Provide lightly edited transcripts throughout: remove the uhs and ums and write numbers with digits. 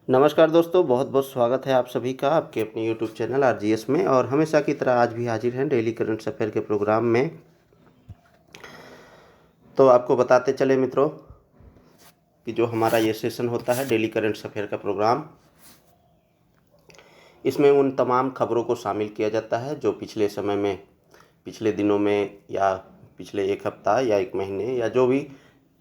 नमस्कार दोस्तों, बहुत बहुत स्वागत है आप सभी का आपके अपने यूट्यूब चैनल आरजीएस में। और हमेशा की तरह आज भी हाजिर हैं डेली करंट अफेयर के प्रोग्राम में। तो आपको बताते चले मित्रों कि जो हमारा ये सेशन होता है डेली करंट अफेयर का प्रोग्राम, इसमें उन तमाम खबरों को शामिल किया जाता है जो पिछले समय में, पिछले दिनों में या पिछले एक हफ्ता या एक महीने या जो भी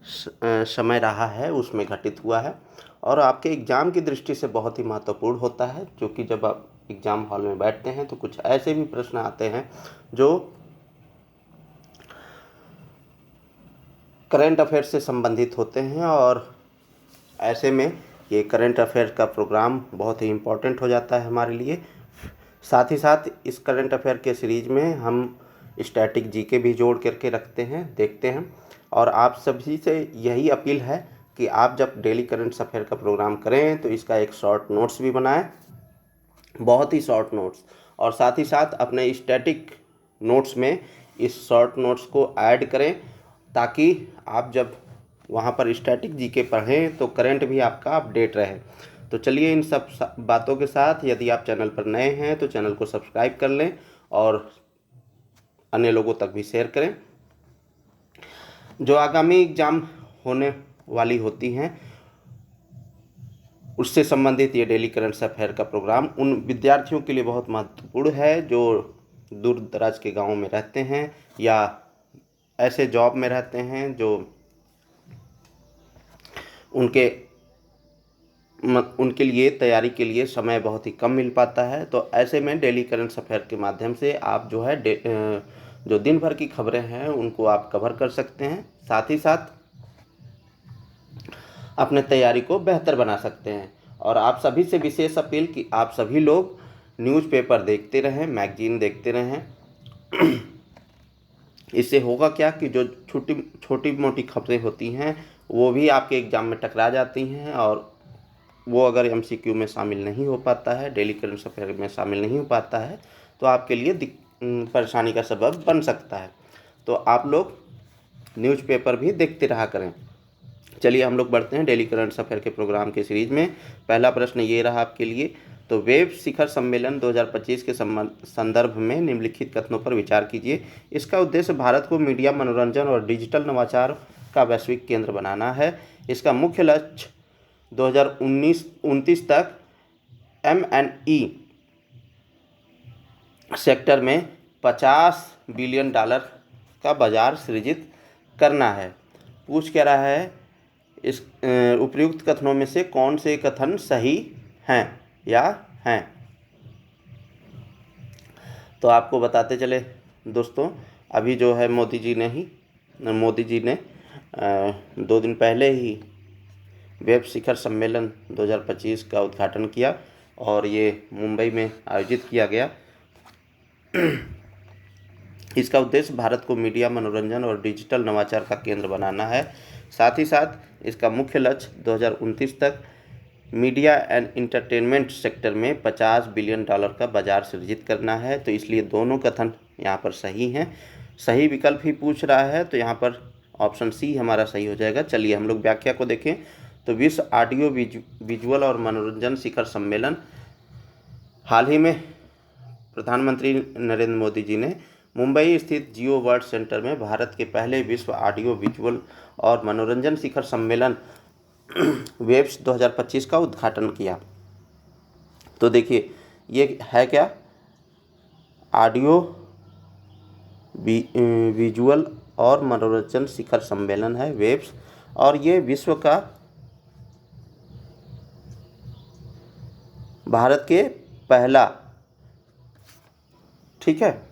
समय रहा है उसमें घटित हुआ है और आपके एग्ज़ाम की दृष्टि से बहुत ही महत्वपूर्ण होता है। क्योंकि जब आप एग्ज़ाम हॉल में बैठते हैं तो कुछ ऐसे भी प्रश्न आते हैं जो करंट अफेयर से संबंधित होते हैं और ऐसे में ये करंट अफेयर का प्रोग्राम बहुत ही इम्पोर्टेंट हो जाता है हमारे लिए। साथ ही साथ इस करंट अफेयर के सीरीज़ में हम स्टैटिक जीके भी जोड़ करके रखते हैं, देखते हैं। और आप सभी से यही अपील है कि आप जब डेली करंट अफेयर का प्रोग्राम करें तो इसका एक शॉर्ट नोट्स भी बनाएं, बहुत ही शॉर्ट नोट्स, और साथ ही साथ अपने स्टैटिक नोट्स में इस शॉर्ट नोट्स को ऐड करें ताकि आप जब वहाँ पर स्टैटिक जीके पढ़ें तो करंट भी आपका अपडेट रहे। तो चलिए इन सब बातों के साथ, यदि आप चैनल पर नए हैं तो चैनल को सब्सक्राइब कर लें और अन्य लोगों तक भी शेयर करें। जो आगामी एग्ज़ाम होने वाली होती हैं उससे संबंधित ये डेली करंट अफेयर का प्रोग्राम उन विद्यार्थियों के लिए बहुत महत्वपूर्ण है जो दूर दराज के गाँवों में रहते हैं या ऐसे जॉब में रहते हैं जो उनके लिए तैयारी के लिए समय बहुत ही कम मिल पाता है। तो ऐसे में डेली करंट अफेयर के माध्यम से आप जो है जो दिन भर की खबरें हैं उनको आप कवर कर सकते हैं, साथ ही साथ अपने तैयारी को बेहतर बना सकते हैं। और आप सभी से विशेष अपील कि आप सभी लोग न्यूज़पेपर देखते रहें, मैगजीन देखते रहें। इससे होगा क्या कि जो छोटी मोटी खबरें होती हैं वो भी आपके एग्ज़ाम में टकरा जाती हैं और वो अगर एमसीक्यू में शामिल नहीं हो पाता है, डेली करंट अफेयर में शामिल नहीं हो पाता है तो आपके लिए परेशानी का सबब बन सकता है। तो आप लोग न्यूज़पेपर भी देखते रहा करें। चलिए हम लोग बढ़ते हैं डेली करंट अफेयर के प्रोग्राम के सीरीज़ में। पहला प्रश्न ये रहा आपके लिए, तो वेब शिखर सम्मेलन 2025 के संदर्भ में निम्नलिखित कथनों पर विचार कीजिए। इसका उद्देश्य भारत को मीडिया, मनोरंजन और डिजिटल नवाचार का वैश्विक केंद्र बनाना है। इसका मुख्य लक्ष्य 2029 तक M&E सेक्टर में $50 बिलियन का बाजार सृजित करना है। पूछ क्या रहा है, इस उपयुक्त कथनों में से कौन से कथन सही हैं या हैं। तो आपको बताते चले दोस्तों, अभी जो है मोदी जी ने 2 दिन पहले ही वेब शिखर सम्मेलन 2025 का उद्घाटन किया और ये मुंबई में आयोजित किया गया। इसका उद्देश्य भारत को मीडिया, मनोरंजन और डिजिटल नवाचार का केंद्र बनाना है। साथ ही साथ इसका मुख्य लक्ष्य 2029 तक मीडिया एंड इंटरटेनमेंट सेक्टर में $50 बिलियन का बाजार सृजित करना है। तो इसलिए दोनों कथन यहाँ पर सही हैं। सही विकल्प ही पूछ रहा है तो यहाँ पर ऑप्शन सी हमारा सही हो जाएगा। चलिए हम लोग व्याख्या को देखें। तो विश्व ऑडियो विजुअल और मनोरंजन शिखर सम्मेलन हाल ही में प्रधानमंत्री नरेंद्र मोदी जी ने मुंबई स्थित जियो वर्ल्ड सेंटर में भारत के पहले विश्व ऑडियो विजुअल और मनोरंजन शिखर सम्मेलन वेब्स 2025 का उद्घाटन किया। तो देखिए ये है क्या, ऑडियो विजुअल और मनोरंजन शिखर सम्मेलन है वेब्स, और ये विश्व का भारत के पहला, ठीक है,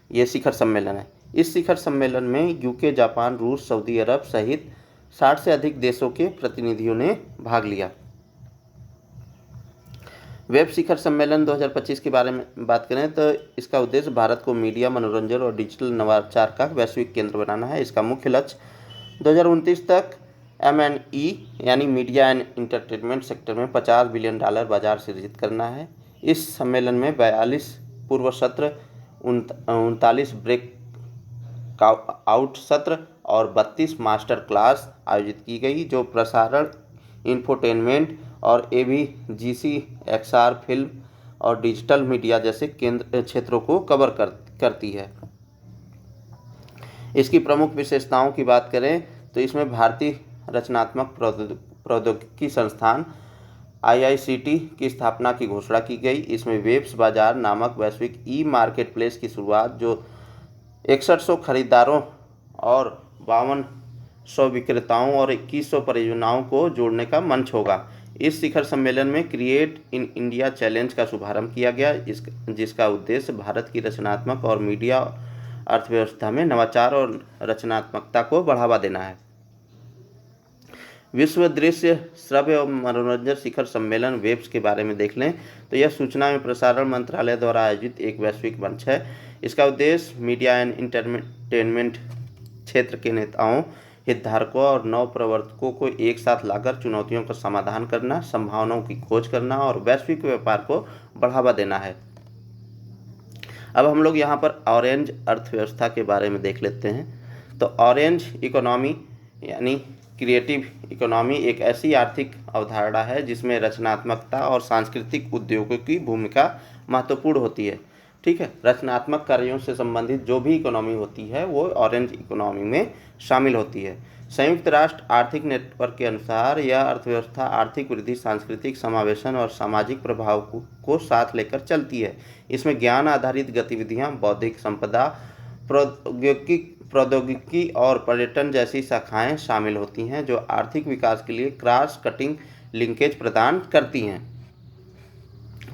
ये शिखर सम्मेलन है। इस शिखर सम्मेलन में यूके, जापान, रूस, सऊदी अरब सहित 60 से अधिक देशों के प्रतिनिधियों ने भाग लिया। वेब शिखर सम्मेलन 2025 के बारे में बात करें तो इसका उद्देश्य भारत को मीडिया, मनोरंजन और डिजिटल नवाचार का वैश्विक केंद्र बनाना है। इसका मुख्य लक्ष्य 2029 तक M&E यानी मीडिया एंड इंटरटेनमेंट सेक्टर में $50 बिलियन बाजार सृजित करना है। इस सम्मेलन में 42 पूर्व सत्र, 39 ब्रेक आउट सत्र और 32 मास्टर क्लास आयोजित की गई जो प्रसारण, इंफोटेनमेंट और AVGC, XR फिल्म और डिजिटल मीडिया जैसे केंद्र क्षेत्रों को कवर करती है। इसकी प्रमुख विशेषताओं की बात करें तो इसमें भारतीय रचनात्मक प्रौद्योगिकी संस्थान IICT की स्थापना की घोषणा की गई। इसमें वेब्स बाजार नामक वैश्विक मार्केट प्लेस की शुरुआत, जो 6100 खरीदारों और 5200 विक्रेताओं और 2100 परियोजनाओं को जोड़ने का मंच होगा। इस शिखर सम्मेलन में क्रिएट इन इंडिया चैलेंज का शुभारंभ किया गया, जिसका उद्देश्य भारत की रचनात्मक और मीडिया अर्थव्यवस्था में नवाचार और रचनात्मकता को बढ़ावा देना है। विश्व दृश्य श्रव्य एवं मनोरंजन शिखर सम्मेलन वेब्स के बारे में देख लें तो यह सूचना एवं प्रसारण मंत्रालय द्वारा आयोजित एक वैश्विक मंच है। इसका उद्देश्य मीडिया एंड इंटरटेनमेंट क्षेत्र के नेताओं, हितधारकों और नव प्रवर्तकों को एक साथ लाकर चुनौतियों का समाधान करना, संभावनाओं की खोज करना और वैश्विक व्यापार को बढ़ावा देना है। अब हम लोग यहाँ पर ऑरेंज अर्थव्यवस्था के बारे में देख लेते हैं। तो ऑरेंज इकोनॉमी यानी क्रिएटिव इकोनॉमी एक ऐसी आर्थिक अवधारणा है जिसमें रचनात्मकता और सांस्कृतिक उद्योगों की भूमिका महत्वपूर्ण होती है। ठीक है, रचनात्मक कार्यों से संबंधित जो भी इकोनॉमी होती है वो ऑरेंज इकोनॉमी में शामिल होती है। संयुक्त राष्ट्र आर्थिक नेटवर्क के अनुसार यह अर्थव्यवस्था आर्थिक वृद्धि, सांस्कृतिक समावेशन और सामाजिक प्रभाव को साथ लेकर चलती है। इसमें ज्ञान आधारित गतिविधियां, बौद्धिक संपदा, प्रौद्योगिकी और पर्यटन जैसी शाखाएं शामिल होती हैं, जो आर्थिक विकास के लिए क्रॉस कटिंग लिंकेज प्रदान करती हैं।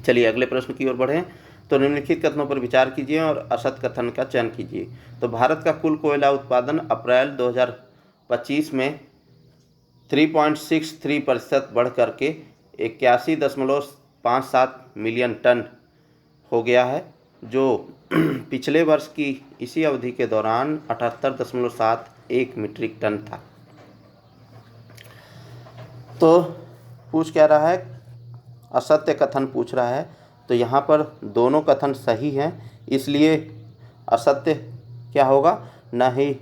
चलिए अगले प्रश्न की ओर बढ़ें। तो निम्नलिखित कथनों पर विचार कीजिए और असत कथन का चयन कीजिए। तो भारत का कुल कोयला उत्पादन अप्रैल 2025 में 3.63% बढ़ करके 81.57 मिलियन टन हो गया है, जो पिछले वर्ष की इसी अवधि के दौरान 78.71 मीट्रिक टन था। तो पूछ क्या रहा है, असत्य कथन पूछ रहा है। तो यहाँ पर दोनों कथन सही हैं, इसलिए असत्य क्या होगा, न ही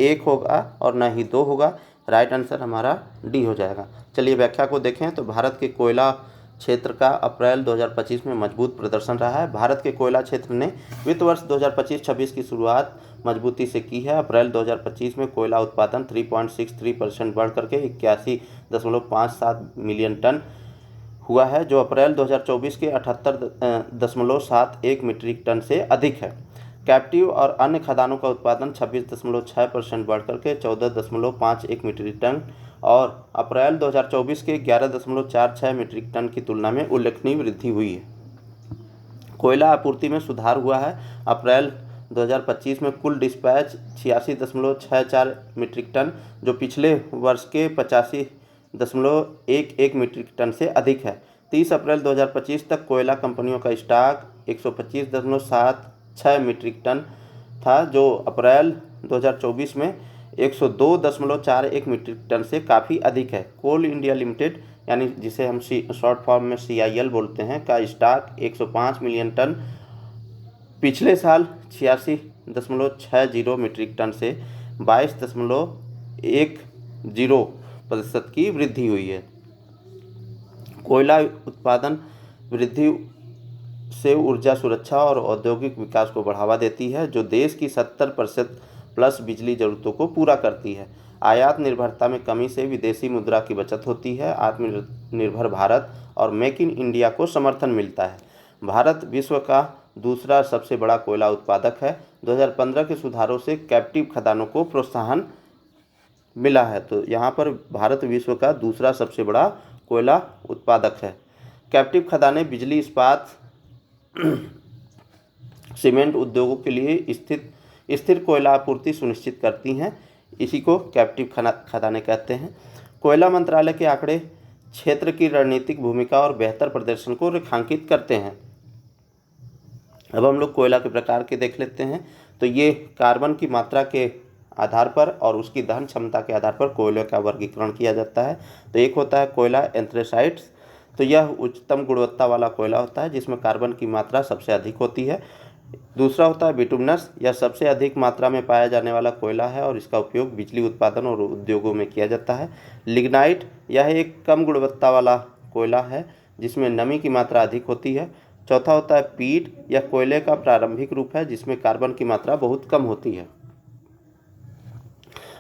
1 होगा और न ही 2 होगा। राइट आंसर हमारा डी हो जाएगा। चलिए व्याख्या को देखें। तो भारत के कोयला क्षेत्र का अप्रैल 2025 में मजबूत प्रदर्शन रहा है। भारत के कोयला क्षेत्र ने वित्त वर्ष 2025-26 की शुरुआत मजबूती से की है। अप्रैल 2025 में कोयला उत्पादन 3.63% बढ़ करके 81.57 मिलियन टन हुआ है, जो अप्रैल 2024 के 78.71 मीट्रिक टन से अधिक है। कैप्टिव और अन्य खदानों का उत्पादन 26.6% बढ़ करके 14.51 मीट्रिक टन और अप्रैल 2024 के 11.46 मीट्रिक टन की तुलना में उल्लेखनीय वृद्धि हुई है। कोयला आपूर्ति में सुधार हुआ है। अप्रैल 2025 में कुल डिस्पैच 86.64 मीट्रिक टन, जो पिछले वर्ष के 85.11 मीट्रिक टन से अधिक है। 30 अप्रैल 2025 तक कोयला कंपनियों का स्टॉक 125.76 मीट्रिक टन था, जो अप्रैल 2024 में 102.41 मीट्रिक टन से काफ़ी अधिक है। कोल इंडिया लिमिटेड यानी जिसे हम शॉर्ट फॉर्म में CIL बोलते हैं का स्टॉक 105 मिलियन टन पिछले साल 86.60 मीट्रिक टन से 22.10% की वृद्धि हुई है। कोयला उत्पादन वृद्धि से ऊर्जा सुरक्षा और औद्योगिक विकास को बढ़ावा देती है, जो देश की 70% प्लस बिजली जरूरतों को पूरा करती है। आयात निर्भरता में कमी से विदेशी मुद्रा की बचत होती है। आत्मनिर्भर भारत और मेक इन इंडिया को समर्थन मिलता है। भारत विश्व का दूसरा सबसे बड़ा कोयला उत्पादक है। 2015 के सुधारों से कैप्टिव खदानों को प्रोत्साहन मिला है। तो यहाँ पर भारत विश्व का दूसरा सबसे बड़ा कोयला उत्पादक है। कैप्टिव खदानें बिजली, इस्पात, सीमेंट उद्योगों के लिए स्थिर कोयला आपूर्ति सुनिश्चित करती हैं। इसी को कैप्टिव खदानें कहते हैं। कोयला मंत्रालय के आंकड़े क्षेत्र की रणनीतिक भूमिका और बेहतर प्रदर्शन को रेखांकित करते हैं। अब हम लोग कोयला के प्रकार के देख लेते हैं। तो ये कार्बन की मात्रा के आधार पर और उसकी दहन क्षमता के आधार पर कोयले का वर्गीकरण किया जाता है। तो एक होता है कोयला एंथ्रेसाइट्स। तो यह उच्चतम गुणवत्ता वाला कोयला होता है जिसमें कार्बन की मात्रा सबसे अधिक होती है। दूसरा होता है बिटुमिनस। यह सबसे अधिक मात्रा में पाया जाने वाला कोयला है और इसका उपयोग बिजली उत्पादन और उद्योगों में किया जाता है। लिग्नाइट, यह एक कम गुणवत्ता वाला कोयला है जिसमें नमी की मात्रा अधिक होती है। चौथा होता है पीट, यह कोयले का प्रारंभिक रूप है जिसमें कार्बन की मात्रा बहुत कम होती है।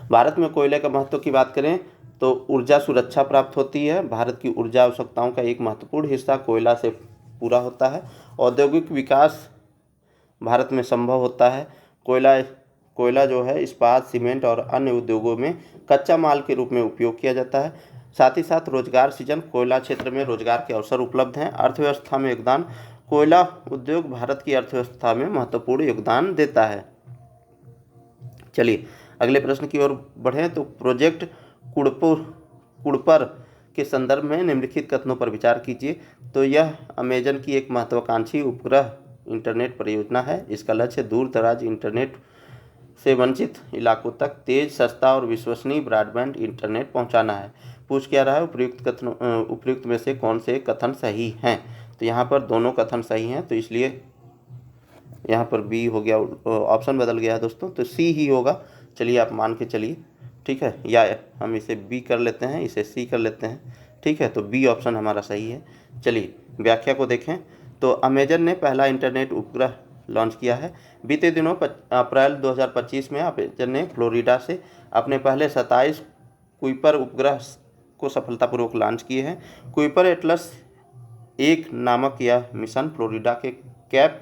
भारत में कोयले का महत्व की बात करें तो ऊर्जा सुरक्षा प्राप्त होती है। भारत की ऊर्जा आवश्यकताओं का एक महत्वपूर्ण हिस्सा कोयला से पूरा होता है। औद्योगिक विकास भारत में संभव होता है। कोयला जो है इस्पात, सीमेंट और अन्य उद्योगों में कच्चा माल के रूप में उपयोग किया जाता है। साथ ही साथ रोजगार सृजन, कोयला क्षेत्र में रोजगार के अवसर उपलब्ध हैं। अर्थव्यवस्था में योगदान, कोयला उद्योग भारत की अर्थव्यवस्था में महत्वपूर्ण योगदान देता है। चलिए अगले प्रश्न की ओर बढ़ें तो प्रोजेक्ट कुड़पर के संदर्भ में निम्नलिखित कथनों पर विचार कीजिए। तो यह अमेजन की एक महत्वाकांक्षी उपग्रह इंटरनेट परियोजना है। इसका लक्ष्य दूर दराज इंटरनेट से वंचित इलाकों तक तेज, सस्ता और विश्वसनीय ब्रॉडबैंड इंटरनेट पहुंचाना है। पूछ क्या रहा है, उपयुक्त में से कौन से कथन सही हैं? तो यहाँ पर दोनों कथन सही हैं, तो इसलिए यहाँ पर बी हो गया, ऑप्शन बदल गया है दोस्तों, तो सी ही होगा। चलिए आप मान के चलिए, ठीक है, या हम इसे बी कर लेते हैं, इसे सी कर लेते हैं, ठीक है, तो बी ऑप्शन हमारा सही है। चलिए व्याख्या को देखें तो अमेजन ने पहला इंटरनेट उपग्रह लॉन्च किया है। बीते दिनों अप्रैल 2025 में अमेजन ने फ्लोरिडा से अपने पहले 27 कुइपर उपग्रह को सफलतापूर्वक लॉन्च किए हैं। कुइपर एटलस 1 नामक यह मिशन फ्लोरिडा के cap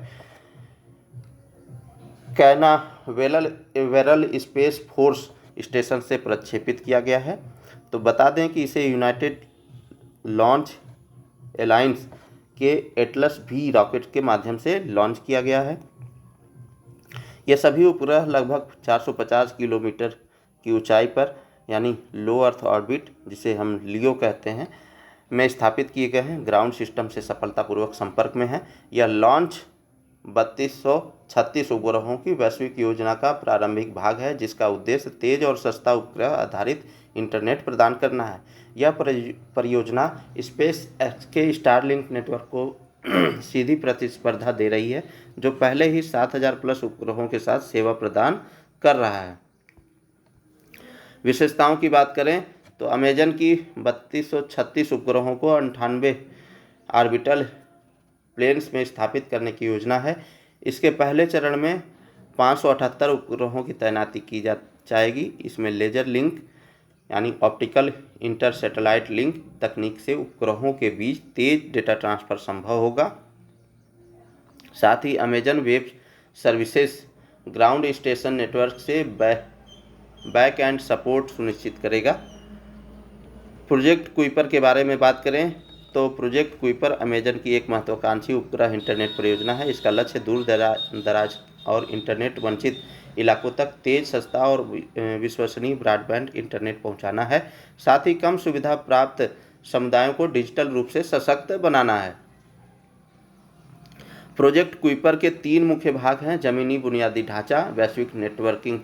Canaveral space force station से प्रक्षेपित किया गया है। तो बता दें कि इसे यूनाइटेड लॉन्च एलायंस के एटलस भी रॉकेट के माध्यम से लॉन्च किया गया है। ये सभी उपग्रह लगभग 450 किलोमीटर की ऊंचाई पर यानी लो अर्थ ऑर्बिट, जिसे हम लियो कहते हैं, में स्थापित किए गए हैं। ग्राउंड सिस्टम से सफलतापूर्वक संपर्क में है। यह लॉन्च 3236 उपग्रहों की वैश्विक योजना का प्रारंभिक भाग है, जिसका उद्देश्य तेज और सस्ता उपग्रह आधारित इंटरनेट प्रदान करना है। यह परियोजना स्पेस एक्स के स्टारलिंक नेटवर्क को सीधी प्रतिस्पर्धा दे रही है, जो पहले ही 7000 प्लस उपग्रहों के साथ सेवा प्रदान कर रहा है। विशेषताओं की बात करें तो अमेजन की 3236 उपग्रहों को 98 ऑर्बिटल प्लेन्स में स्थापित करने की योजना है। इसके पहले चरण में 578 उपग्रहों की तैनाती की जाएगी। इसमें लेजर लिंक यानी ऑप्टिकल इंटर सैटेलाइट लिंक तकनीक से उपग्रहों के बीच तेज डेटा ट्रांसफ़र संभव होगा। साथ ही Amazon web services ground station network से बैक एंड सपोर्ट सुनिश्चित करेगा। प्रोजेक्ट कुइपर के बारे में बात करें तो प्रोजेक्ट कुइपर अमेजन की एक महत्वाकांक्षी उपग्रह इंटरनेट परियोजना है। इसका लक्ष्य दूर दराज और इंटरनेट वंचित इलाकों तक तेज, सस्ता और विश्वसनीय ब्रॉडबैंड इंटरनेट पहुंचाना है। साथ ही कम सुविधा प्राप्त समुदायों को डिजिटल रूप से सशक्त बनाना है। प्रोजेक्ट कुइपर के 3 मुख्य भाग हैं: जमीनी बुनियादी ढांचा, वैश्विक नेटवर्किंग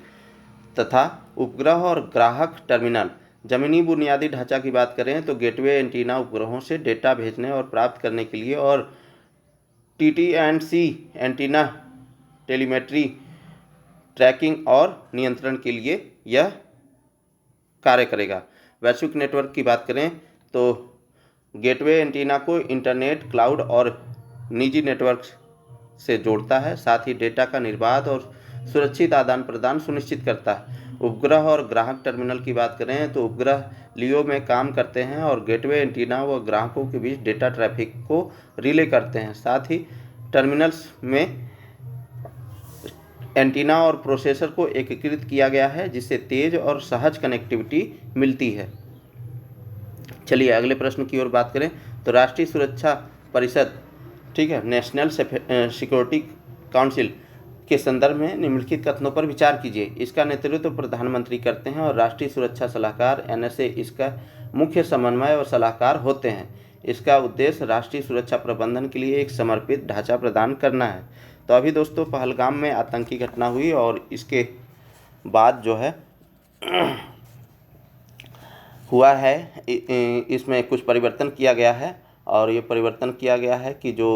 तथा उपग्रह और ग्राहक टर्मिनल। जमीनी बुनियादी ढांचा की बात करें तो गेटवे एंटीना उपग्रहों से डेटा भेजने और प्राप्त करने के लिए और TT&C एंटीना टेलीमेट्री ट्रैकिंग और नियंत्रण के लिए यह कार्य करेगा। वैश्विक नेटवर्क की बात करें तो गेटवे एंटीना को इंटरनेट, क्लाउड और निजी नेटवर्क से जोड़ता है। साथ ही डेटा का निर्बाध और सुरक्षित आदान प्रदान सुनिश्चित करता है। उपग्रह और ग्राहक टर्मिनल की बात करें तो उपग्रह लियो में काम करते हैं और गेटवे एंटीना व ग्राहकों के बीच डेटा ट्रैफिक को रिले करते हैं। साथ ही टर्मिनल्स में एंटीना और प्रोसेसर को एकीकृत किया गया है, जिससे तेज और सहज कनेक्टिविटी मिलती है। चलिए अगले प्रश्न की ओर बात करें तो राष्ट्रीय सुरक्षा परिषद, ठीक है, नेशनल सिक्योरिटी काउंसिल के संदर्भ में निम्नलिखित कथनों पर विचार कीजिए। इसका नेतृत्व प्रधानमंत्री करते हैं और राष्ट्रीय सुरक्षा सलाहकार NSA इसका मुख्य समन्वय और सलाहकार होते हैं। इसका उद्देश्य राष्ट्रीय सुरक्षा प्रबंधन के लिए एक समर्पित ढांचा प्रदान करना है। तो अभी दोस्तों पहलगाम में आतंकी घटना हुई और इसके बाद जो है हुआ है, इसमें कुछ परिवर्तन किया गया है और ये परिवर्तन किया गया है कि जो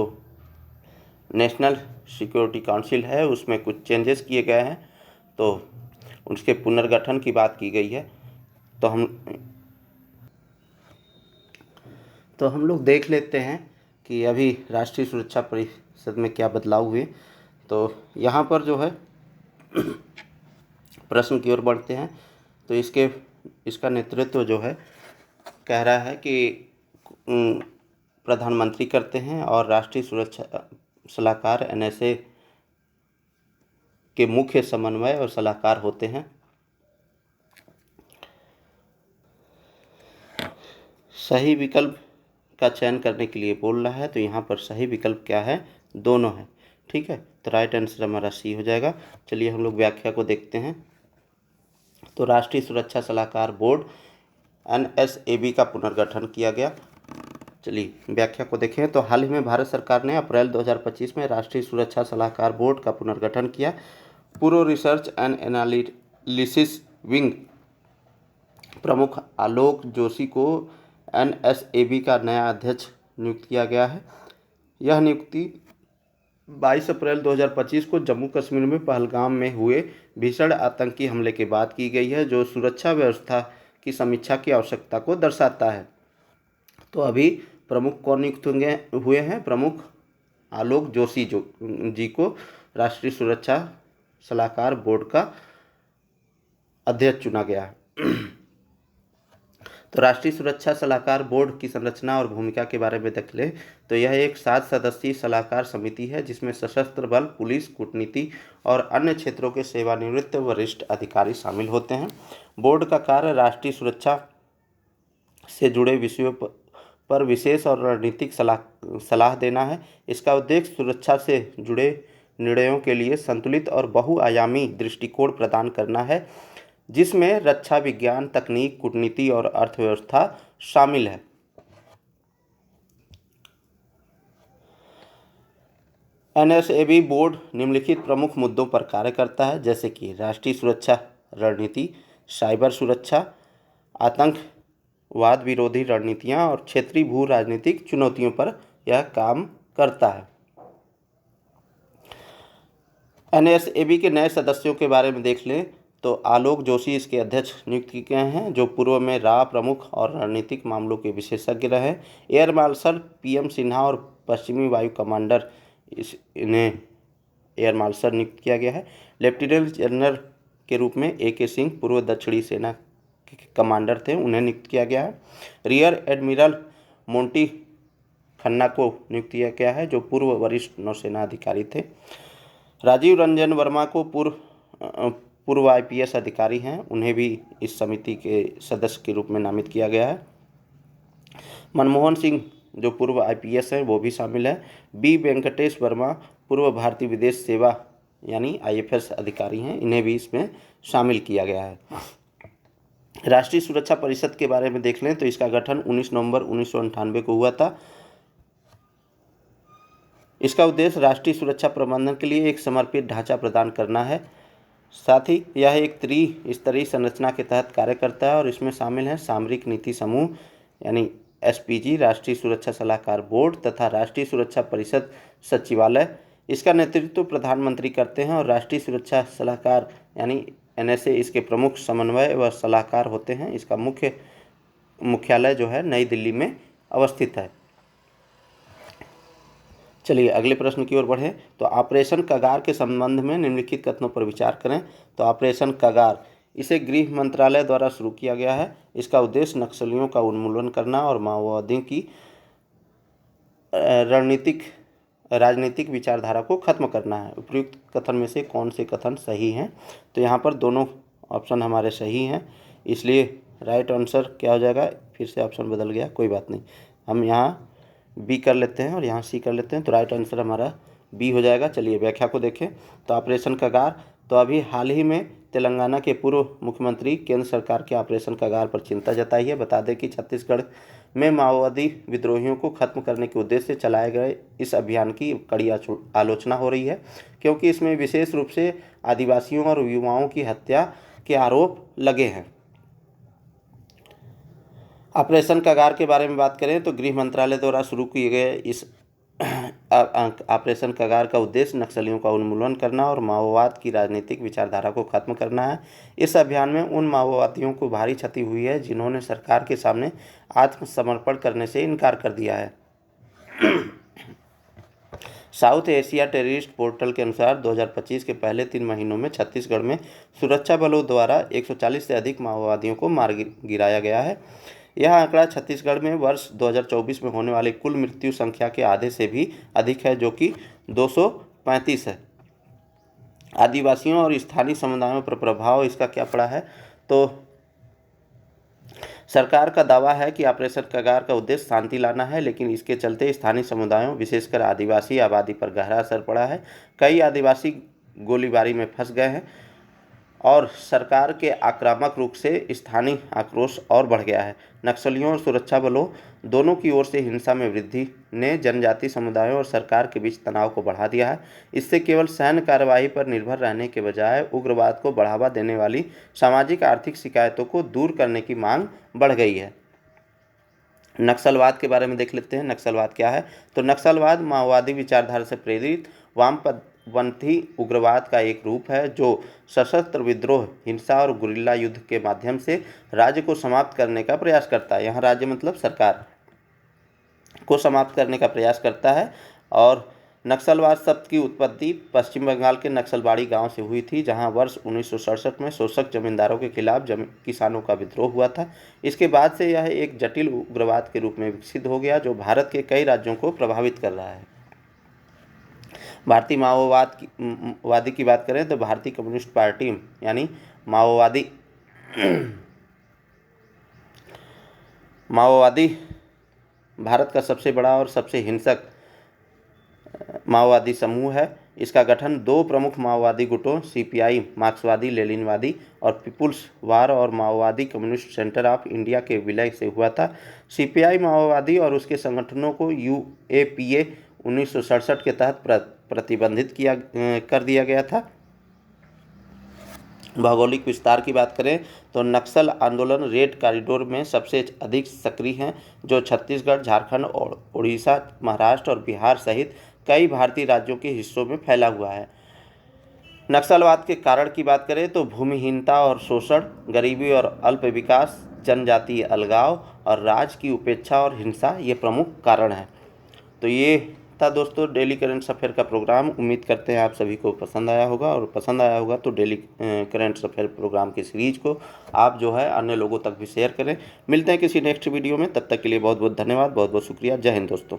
नेशनल सिक्योरिटी काउंसिल है उसमें कुछ चेंजेस किए गए हैं, तो उसके पुनर्गठन की बात की गई है। तो हम लोग देख लेते हैं कि अभी राष्ट्रीय सुरक्षा परिषद में क्या बदलाव हुए। तो यहाँ पर जो है प्रश्न की ओर बढ़ते हैं। तो इसका नेतृत्व जो है कह रहा है कि प्रधानमंत्री करते हैं और राष्ट्रीय सुरक्षा सलाहकार NSA के मुख्य समन्वय और सलाहकार होते हैं। सही विकल्प का चयन करने के लिए बोल रहा है, तो यहाँ पर सही विकल्प क्या है? दोनों है। ठीक है, तो राइट आंसर हमारा सी हो जाएगा। चलिए हम लोग व्याख्या को देखते हैं। तो राष्ट्रीय सुरक्षा सलाहकार बोर्ड NSAB का पुनर्गठन किया गया। चलिए व्याख्या को देखें। तो हाल ही में भारत सरकार ने अप्रैल 2025 में राष्ट्रीय सुरक्षा सलाहकार बोर्ड का पुनर्गठन किया। पूर्व रिसर्च एंड एनालिसिस विंग प्रमुख आलोक जोशी को NSAB का नया अध्यक्ष नियुक्त किया गया है। यह नियुक्ति 22 अप्रैल 2025 को जम्मू कश्मीर में पहलगाम में हुए भीषण आतंकी हमले के बाद की गई है, जो सुरक्षा व्यवस्था की समीक्षा की आवश्यकता को दर्शाता है। तो अभी प्रमुख कौन नियुक्त हुए हैं? प्रमुख आलोक जोशी जी को राष्ट्रीय सुरक्षा सलाहकार बोर्ड का अध्यक्ष चुना गया है। तो राष्ट्रीय सुरक्षा सलाहकार बोर्ड की संरचना और भूमिका के बारे में देख लें तो यह एक 7 सदस्यीय सलाहकार समिति है, जिसमें सशस्त्र बल, पुलिस, कूटनीति और अन्य क्षेत्रों के सेवानिवृत्त वरिष्ठ अधिकारी शामिल होते हैं। बोर्ड का कार्य राष्ट्रीय सुरक्षा से जुड़े विषयों पर विशेष और रणनीतिक सलाह देना है। इसका उद्देश्य सुरक्षा से जुड़े निर्णयों के लिए संतुलित और बहुआयामी दृष्टिकोण प्रदान करना है, जिसमें रक्षा विज्ञान, तकनीक, कूटनीति और अर्थव्यवस्था शामिल है। NSAB बोर्ड निम्नलिखित प्रमुख मुद्दों पर कार्य करता है, जैसे कि राष्ट्रीय सुरक्षा रणनीति, साइबर सुरक्षा, आतंकवाद विरोधी रणनीतियां और क्षेत्रीय भू राजनीतिक चुनौतियों पर यह काम करता है। NSAB के नए सदस्यों के बारे में देख लें तो आलोक जोशी इसके अध्यक्ष नियुक्त किए गए हैं, जो पूर्व में राव प्रमुख और रणनीतिक मामलों के विशेषज्ञ रहे। एयर मार्शल PM सिन्हा और पश्चिमी वायु कमांडर इन्हें एयर मार्शल नियुक्त किया गया है। लेफ्टिनेंट जनरल के रूप में AK सिंह पूर्व दक्षिणी सेना के कमांडर थे, उन्हें नियुक्त किया गया है। रियर एडमिरल मोंटी खन्ना को नियुक्त किया गया है, जो पूर्व वरिष्ठ नौसेना अधिकारी थे। राजीव रंजन वर्मा को पूर्व IPS अधिकारी हैं, उन्हें भी इस समिति के सदस्य के रूप में नामित किया गया है। मनमोहन सिंह जो पूर्व IPS हैं वो भी शामिल है। B वेंकटेश वर्मा पूर्व भारतीय विदेश सेवा यानी IFS अधिकारी हैं, इन्हें भी इसमें शामिल किया गया है। राष्ट्रीय सुरक्षा परिषद के बारे में देख लें तो इसका गठन 19 नवंबर 1998 को हुआ था। इसका उद्देश्य राष्ट्रीय सुरक्षा प्रबंधन के लिए एक समर्पित ढांचा प्रदान करना है। साथ ही यह एक त्रिस्तरीय संरचना के तहत कार्य करता है और इसमें शामिल है सामरिक नीति समूह यानी SPG, राष्ट्रीय सुरक्षा सलाहकार बोर्ड तथा राष्ट्रीय सुरक्षा परिषद सचिवालय। इसका नेतृत्व प्रधानमंत्री करते हैं और राष्ट्रीय सुरक्षा सलाहकार यानी NSA इसके प्रमुख समन्वय व सलाहकार होते हैं। इसका मुख्यालय जो है नई दिल्ली में अवस्थित है। चलिए अगले प्रश्न की ओर बढ़ें। तो ऑपरेशन कगार के संबंध में निम्नलिखित कथनों पर विचार करें। तो ऑपरेशन कगार इसे गृह मंत्रालय द्वारा शुरू किया गया है। इसका उद्देश्य नक्सलियों का उन्मूलन करना और माओवादियों की राजनीतिक विचारधारा को खत्म करना है। उपयुक्त कथन में से कौन से कथन सही हैं? तो यहाँ पर दोनों ऑप्शन हमारे सही हैं, इसलिए राइट आंसर क्या हो जाएगा? फिर से ऑप्शन बदल गया, कोई बात नहीं, हम यहाँ B कर लेते हैं और यहाँ C कर लेते हैं, तो राइट आंसर हमारा B हो जाएगा। चलिए व्याख्या को देखें। तो ऑपरेशन कगार, तो अभी हाल ही में तेलंगाना के पूर्व मुख्यमंत्री केंद्र सरकार के ऑपरेशन कगार पर चिंता जताई है। बता दें कि छत्तीसगढ़ में माओवादी विद्रोहियों को खत्म करने के उद्देश्य से चलाए गए इस अभियान की कड़ी आलोचना हो रही है, क्योंकि इसमें विशेष रूप से आदिवासियों और युवाओं की हत्या के आरोप लगे हैं। ऑपरेशन कगार के बारे में बात करें तो गृह मंत्रालय द्वारा शुरू किए गए इस ऑपरेशन कगार का उद्देश्य नक्सलियों का उन्मूलन करना और माओवाद की राजनीतिक विचारधारा को खत्म करना है। इस अभियान में उन माओवादियों को भारी क्षति हुई है जिन्होंने सरकार के सामने आत्मसमर्पण करने से इनकार कर दिया है। साउथ एशिया टेररिस्ट पोर्टल के अनुसार 2025 के पहले 3 महीनों में छत्तीसगढ़ में सुरक्षा बलों द्वारा 140 से अधिक माओवादियों को मार गिराया गया है। यह आंकड़ा छत्तीसगढ़ में वर्ष 2024 में होने वाली कुल मृत्यु संख्या के आधे से भी अधिक है, जो कि 235 है। आदिवासियों और स्थानीय समुदायों पर प्रभाव इसका क्या पड़ा है? तो सरकार का दावा है कि ऑपरेशन कगार का उद्देश्य शांति लाना है, लेकिन इसके चलते स्थानीय समुदायों विशेषकर आदिवासी आबादी पर गहरा असर पड़ा है। कई आदिवासी गोलीबारी में फंस गए हैं और सरकार के आक्रामक रूप से स्थानीय आक्रोश और बढ़ गया है। नक्सलियों और सुरक्षा बलों दोनों की ओर से हिंसा में वृद्धि ने जनजातीय समुदायों और सरकार के बीच तनाव को बढ़ा दिया है। इससे केवल सैन्य कार्रवाई पर निर्भर रहने के बजाय उग्रवाद को बढ़ावा देने वाली सामाजिक आर्थिक शिकायतों को दूर करने की मांग बढ़ गई है। नक्सलवाद के बारे में देख लेते हैं। नक्सलवाद क्या है? तो नक्सलवाद माओवादी विचारधारा से प्रेरित वामपंथी उग्रवाद का एक रूप है जो सशस्त्र विद्रोह, हिंसा और गुरिल्ला युद्ध के माध्यम से राज्य को समाप्त करने का प्रयास करता है। यहाँ राज्य मतलब सरकार को समाप्त करने का प्रयास करता है। और नक्सलवाद शब्द की उत्पत्ति पश्चिम बंगाल के नक्सलबाड़ी गांव से हुई थी, जहां वर्ष 1967 में शोषक जमींदारों के खिलाफ किसानों का विद्रोह हुआ था। इसके बाद से यह एक जटिल उग्रवाद के रूप में विकसित हो गया जो भारत के कई राज्यों को प्रभावित कर रहा है। भारतीय माओवादी की बात करें तो भारतीय कम्युनिस्ट पार्टी यानी माओवादी भारत का सबसे बड़ा और सबसे हिंसक माओवादी समूह है। इसका गठन 2 प्रमुख माओवादी गुटों सीपीआई मार्क्सवादी लेनिनवादी और पीपुल्स वार और माओवादी कम्युनिस्ट सेंटर ऑफ इंडिया के विलय से हुआ था। सीपीआई माओवादी और उसके संगठनों को यूएपीए 1967 के तहत प्रतिबंधित कर दिया गया था। भौगोलिक विस्तार की बात करें तो नक्सल आंदोलन रेड कॉरिडोर में सबसे अधिक सक्रिय हैं, जो छत्तीसगढ़, झारखंड और उड़ीसा, महाराष्ट्र और बिहार सहित कई भारतीय राज्यों के हिस्सों में फैला हुआ है। नक्सलवाद के कारण की बात करें तो भूमिहीनता और शोषण, गरीबी और अल्प विकास, जनजातीय अलगाव और राज्य की उपेक्षा और हिंसा ये प्रमुख कारण हैं। तो ये था दोस्तों डेली करंट अफेयर का प्रोग्राम। उम्मीद करते हैं आप सभी को पसंद आया होगा, और पसंद आया होगा तो डेली करंट अफेयर प्रोग्राम की सीरीज को आप जो है अन्य लोगों तक भी शेयर करें। मिलते हैं किसी नेक्स्ट वीडियो में, तब तक के लिए बहुत बहुत धन्यवाद, बहुत बहुत शुक्रिया। जय हिंद दोस्तों।